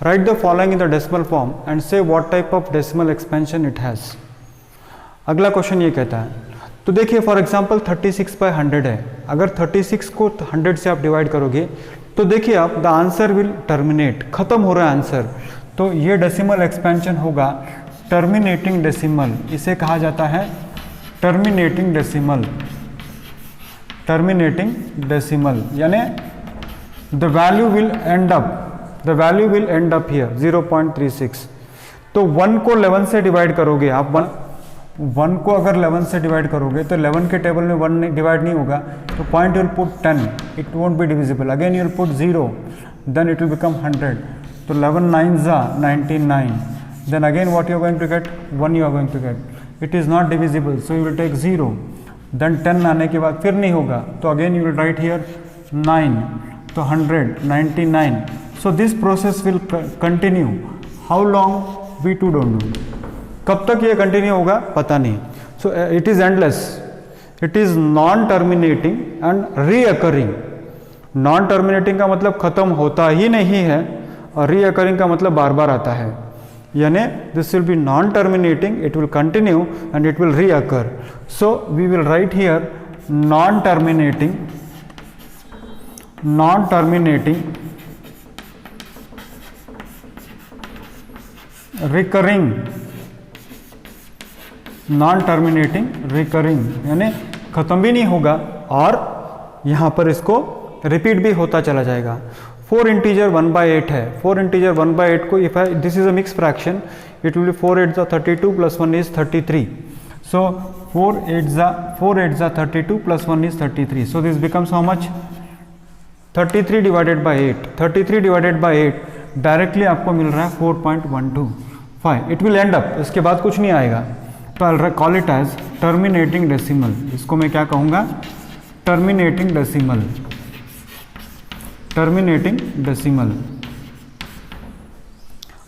Right the following in the decimal form and say what type of decimal expansion it has. अगला question ये कहता है, तो देखिए फॉर एग्जांपल 36/100 है, अगर 36 को 100 से आप डिवाइड करोगे तो देखिए आप द आंसर विल टर्मिनेट, खत्म हो रहा है आंसर, तो ये डेसिमल एक्सपेंशन होगा टर्मिनेटिंग डेसिमल, इसे कहा जाता है टर्मिनेटिंग डेसिमल। टर्मिनेटिंग डेसिमल यानी the value will and up here 0.36। तो 1 को 11 से डिवाइड करोगे आप, 1 को अगर 11 से डिवाइड करोगे तो 11 के टेबल में 1 डिवाइड नहीं होगा, तो point you will put 10, it won't be divisible, again you will put 0, then it will become 100, तो 11 9s are 99, then again what you are going to get, 1 you are going to get, it is not divisible, so you will take 0, then 10 आने के बाद फिर नहीं होगा, तो again you will write here 9, तो 100 99, so this process will continue, how long we too don't know, कब तक ये कंटिन्यू होगा पता नहीं, so it is endless, it is non terminating and recurring. Non terminating का मतलब खत्म होता ही नहीं है और रीअकरिंग का मतलब बार बार आता है, यानी this will be non terminating, it will continue and it will recur, so we will write here non terminating recurring, non terminating recurring, यानी खत्म भी नहीं होगा और यहाँ पर इसको रिपीट भी होता चला जाएगा। 4 इंटीजर 1/8 है, 4 इंटीजर 1/8 को if I this is a mix fraction, it will be 4 8 32 plus 1 is 33, so 4 8 32 plus 1 is 33, so this becomes how much 33 divided by 8, 33 divided by 8 directly आपको मिल रहा है 4.125, इट विल एंड अप, इसके बाद कुछ नहीं आएगा, तो I call it as terminating decimal, इसको मैं क्या कहूँगा terminating decimal, terminating decimal.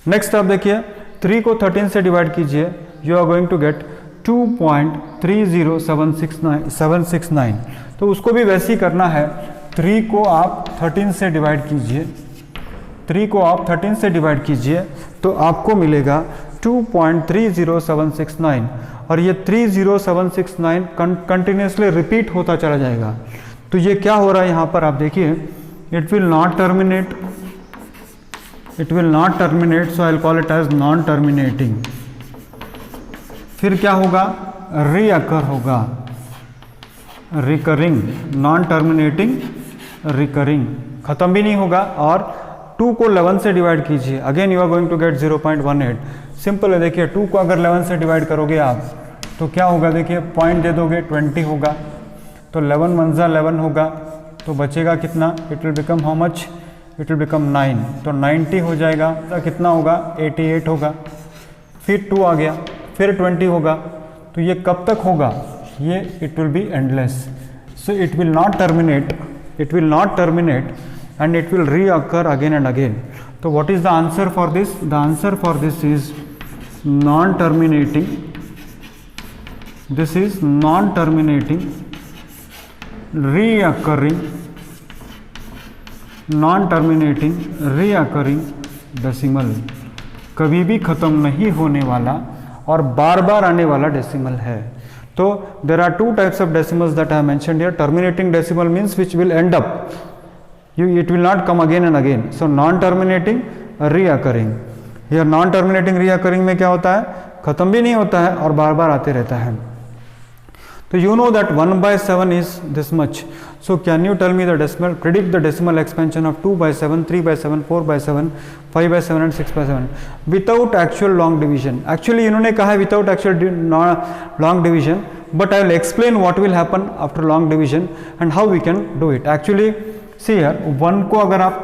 Next आप देखिए 3 को 13 से डिवाइड कीजिए, you are going to get 2.30769, तो उसको भी वैसे ही करना है, 3 को आप 13 से डिवाइड कीजिए, 3 को आप 13 से डिवाइड कीजिए तो आपको मिलेगा 2.30769 और ये 30769 कंटिन्यूसली रिपीट होता चला जाएगा, तो ये क्या हो रहा है यहाँ पर आप देखिए, it will not terminate, so I will call it as non terminating. फिर क्या होगा, रीअकर होगा, रिकरिंग, नॉन टर्मिनेटिंग रिकरिंग, खत्म भी नहीं होगा, और 2 को 11 से डिवाइड कीजिए, again you are going to get 0.18, simple है, देखिए 2 को अगर 11 से डिवाइड करोगे आप तो क्या होगा, देखिए पॉइंट दे दोगे 20 होगा, तो 11 1 11 होगा, तो बचेगा कितना, it will become how much, it will become 9, तो 90 हो जाएगा, तो कितना होगा 88 होगा, फिर 2 आ गया, फिर 20 होगा, तो ये कब तक होगा, ये it will be endless, so it will not terminate and it will reoccur again and again. So what is the answer for this? The answer for this is non-terminating. This is non-terminating, reoccurring, non-terminating, reoccurring decimal. कभी भी ख़त्म नहीं होने वाला और बार बार आने वाला decimal है। तो there are 2 types of decimals that I have mentioned here. Terminating decimal means which will end up. It will not come again and again. So non-terminating, reoccurring. Here non-terminating, reoccurring में क्या होता है, खत्म भी नहीं होता है और बार बार आते रहता है। तो you know that 1/7 is this much. So can you tell me the decimal, predict the decimal expansion of 2/7, 3/7, 4/7, 5/7 and 6/7 without actual long division. Actually इन्होंने कहा है without actual long division, but I will explain what will happen after long division and how we can do it. Actually see here 1 को अगर आप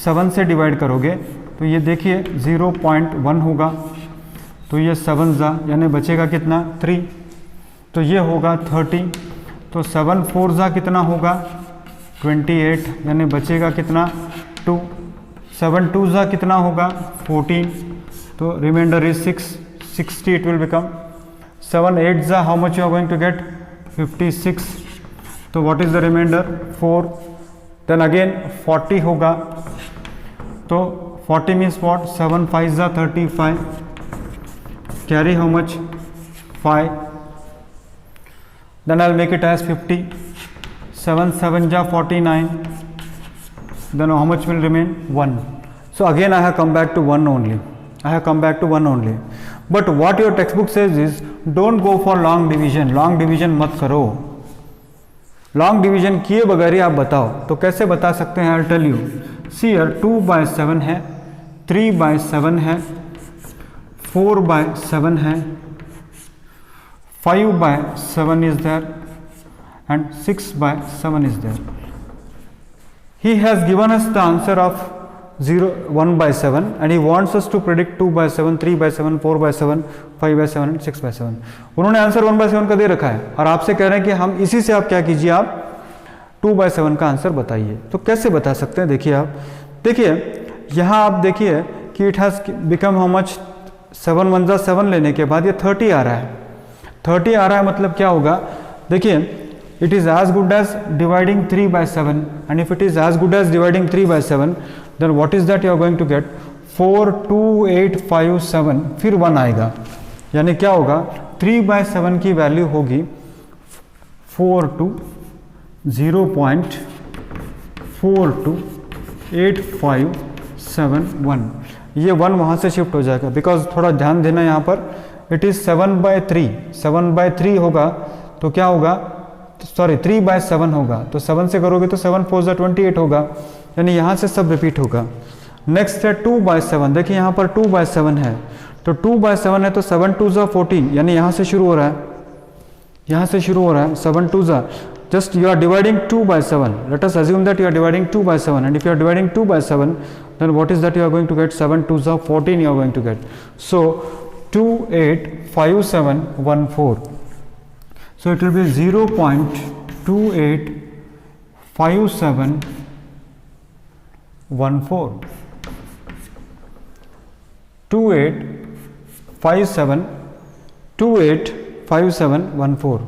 7 से divide करोगे तो ये देखिए 0.1 होगा, तो ये 7 यानी बचेगा कितना 3, तो ये होगा 30, तो 7 4 कितना होगा 28, यानी बचेगा कितना 2, 7 2 कितना होगा 14, तो reminder is 6, 60 it will become, 7 8 how much you are going to get 56, तो what is the reminder 4, then again 40 होगा, तो 40 means what? 7 5s are 35. Carry how much? 5. Then I'll make it as 50. 7 7s are 49. Then how much will remain? 1. So again I have come back to 1 only. But what your textbook says is don't go for long division. Long division मत करो. Long division किए बगैर ही आप बताओ, तो कैसे बता सकते हैं? I tell you. See here 2/7 है, 3/7 है, 4/7 है, 5/7 is there and 6/7 is there. He has given us the answer of 1/7 and he wants us to predict 2/7, 3/7, 4/7, 5/7 and 6/7. उन्होंने आंसर 1/7 का दे रखा है और आपसे कह रहे हैं कि हम इसी से आप क्या कीजिए, आप 2/7 का आंसर बताइए. तो कैसे बता सकते हैं? देखिए आप, देखिए यहाँ आप देखिए कि it has become how much, 7 1 7 लेने के बाद ये 30 आ रहा है. 30 आ रहा है मतलब क्या होगा? देखिए it is as good as dividing 3/7 and if it is as good as dividing 3/7 then what is that you are going to get? 4 2 8 5 7 फिर 1 आएगा, यानी क्या होगा? 3/7 की वैल्यू होगी 4 2 0.428571. ये 1 वहाँ से शिफ्ट हो जाएगा, बिकॉज थोड़ा ध्यान देना यहाँ पर, इट इज़ 7/3. 7/3 होगा तो क्या होगा? सॉरी 3/7 होगा, तो 7 से करोगे तो 7 4 28 होगा, यानी यहाँ से सब रिपीट होगा. नेक्स्ट है 2/7. देखिए यहाँ पर 2/7 है, तो 2/7 है तो 7 2 14, यानी यहाँ से शुरू हो रहा है, 7 2 just you are dividing 2/7. Let us assume that you are dividing 2/7, and if you are dividing 2/7 then what is that you are going to get? 7 2 14 you are going to get. So 285714. So it will be 0.285714. 285714.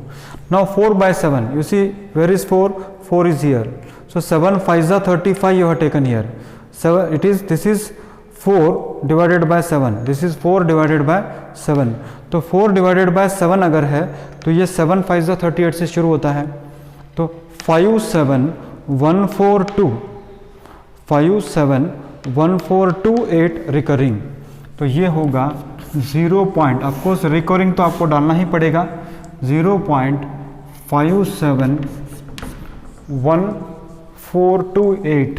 Now 4/7, you see where is 4? 4 is here. So 7 5s are 35 you have taken here. This is 4 divided by 7. This is 4 divided by 7. तो 4 divided by 7 अगर है तो ये 7 5s are 38 से शुरू होता है, तो 57142 रिकरिंग. तो ये होगा 0. ऑफकोर्स रिकरिंग तो आपको डालना ही पड़ेगा. 0.57148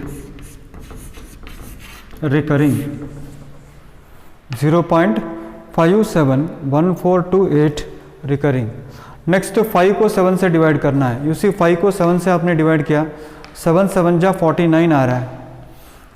रिकरिंग. 0.57148 रिकरिंग. नेक्स्ट 5 को 7 से डिवाइड करना है. यू सी 5 को 7 से आपने डिवाइड किया, 7 7 जा 49 आ रहा है,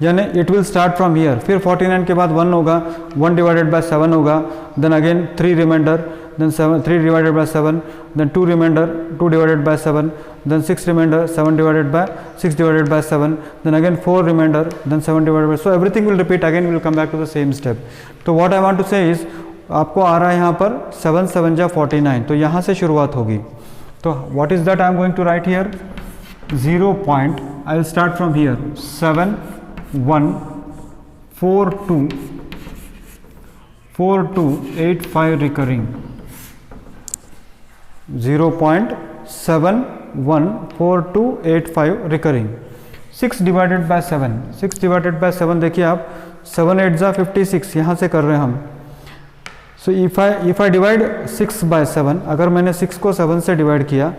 यानी it will start from here. फिर 49 के बाद 1 होगा, 1 डिवाइडेड बाय 7 होगा, then again 3 reminder, then 3 divided by 7, then 2 remainder, 2 divided by 7, then 6 remainder, 6 divided by 7, then again 4 remainder, then 7 divided by, so everything will repeat again, we will come back to the same step. तो what I want to say is आपको आ रहा है यहाँ पर 7 7 जा 49, तो यहाँ से शुरुआत होगी. तो what is that I am going to write here? 0. I will start from here. 714285 recurring. 0.714285 recurring. 6 divided by 7. 6 divided by 7 देखिए आप, 7 8 जा 56, यहाँ से कर रहे हैं हम. So if I divide 6/7, अगर मैंने 6 को 7 से डिवाइड किया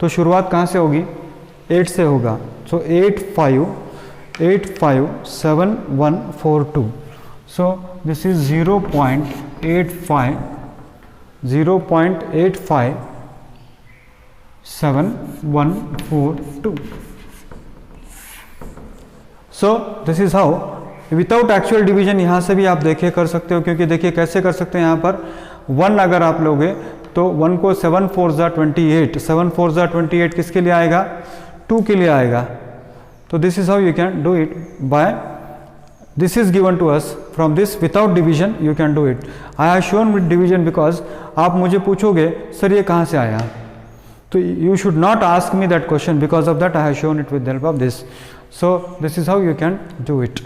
तो शुरुआत कहाँ से होगी? 8 से होगा. So 857142. So this is 0.857142. So this is how, without actual division यहाँ से भी आप देखे कर सकते हो, क्योंकि देखिए कैसे कर सकते हैं. यहाँ पर 1 अगर आप लोगे तो 1 को 7 4 जा 28, 7 4 जा 28 किसके लिए आएगा? 2 के लिए आएगा. तो this is how you can do it by, this is given to us from this. Without division you can do it. I have shown with division because आप मुझे पूछोगे सर ये कहाँ से आया, तो you should not ask me that question, because of that I have shown it with the help of this. So this is how you can do it.